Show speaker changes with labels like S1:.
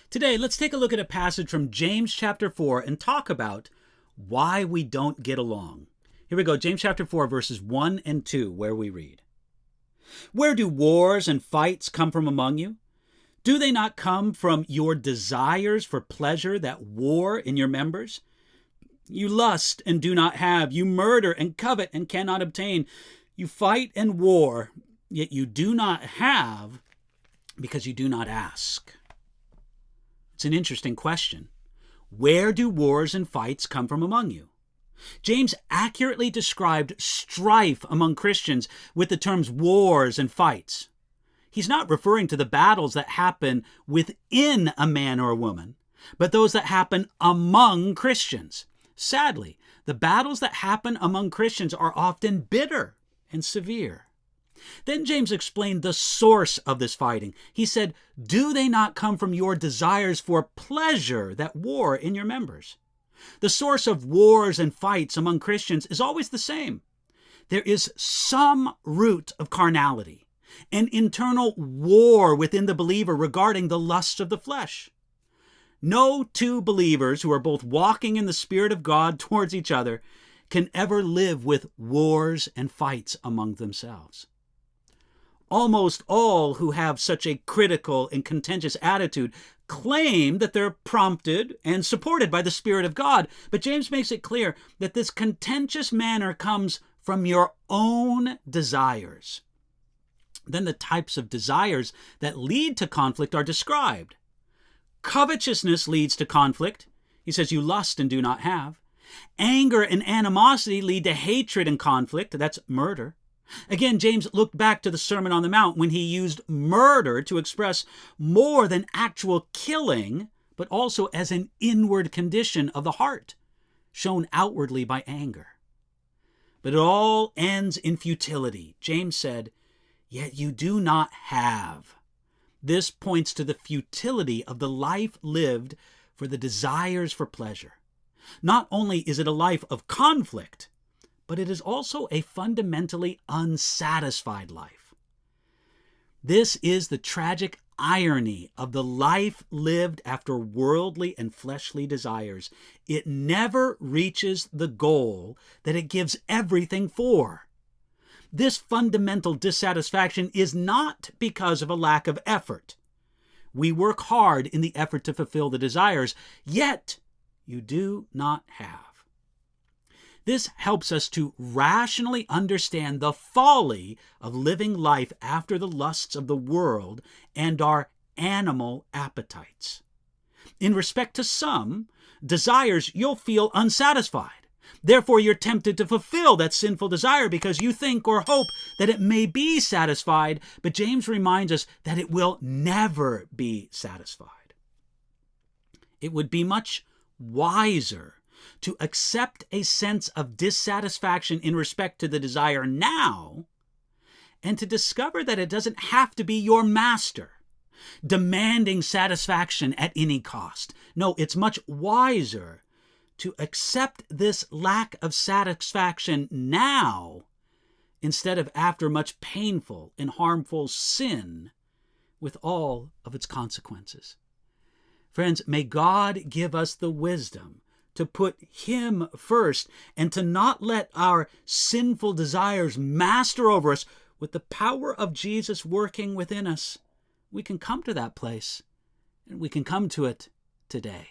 S1: Today, let's take a look at a passage from James chapter 4 and talk about why we don't get along. Here we go, James chapter 4, verses 1 and 2, where we read, "Where do wars and fights come from among you? Do they not come from your desires for pleasure that war in your members? You lust and do not have. You murder and covet and cannot obtain. You fight and war, yet you do not have because you do not ask." It's an interesting question. Where do wars and fights come from among you? James accurately described strife among Christians with the terms wars and fights. He's not referring to the battles that happen within a man or a woman, but those that happen among Christians. Sadly, the battles that happen among Christians are often bitter and severe. Then James explained the source of this fighting. He said, "Do they not come from your desires for pleasure that war in your members?" The source of wars and fights among Christians is always the same. There is some root of carnality, an internal war within the believer regarding the lusts of the flesh. No two believers who are both walking in the Spirit of God towards each other can ever live with wars and fights among themselves. Almost all who have such a critical and contentious attitude claim that they're prompted and supported by the Spirit of God, but James makes it clear that this contentious manner comes from your own desires. Then the types of desires that lead to conflict are described. Covetousness leads to conflict. He says, "You lust and do not have." Anger and animosity lead to hatred and conflict. That's murder. Again, James looked back to the Sermon on the Mount when he used murder to express more than actual killing, but also as an inward condition of the heart, shown outwardly by anger. But it all ends in futility. James said, "Yet you do not have." This points to the futility of the life lived for the desires for pleasure. Not only is it a life of conflict, but it is also a fundamentally unsatisfied life. This is the tragic irony of the life lived after worldly and fleshly desires. It never reaches the goal that it gives everything for. This fundamental dissatisfaction is not because of a lack of effort. We work hard in the effort to fulfill the desires, yet you do not have. This helps us to rationally understand the folly of living life after the lusts of the world and our animal appetites. In respect to some desires, you'll feel unsatisfied. Therefore, you're tempted to fulfill that sinful desire because you think or hope that it may be satisfied, but James reminds us that it will never be satisfied. It would be much wiser to accept a sense of dissatisfaction in respect to the desire now, and to discover that it doesn't have to be your master, demanding satisfaction at any cost. No, it's much wiser to accept this lack of satisfaction now instead of after much painful and harmful sin with all of its consequences. Friends, may God give us the wisdom to put Him first and to not let our sinful desires master over us. With the power of Jesus working within us, we can come to that place, and we can come to it today.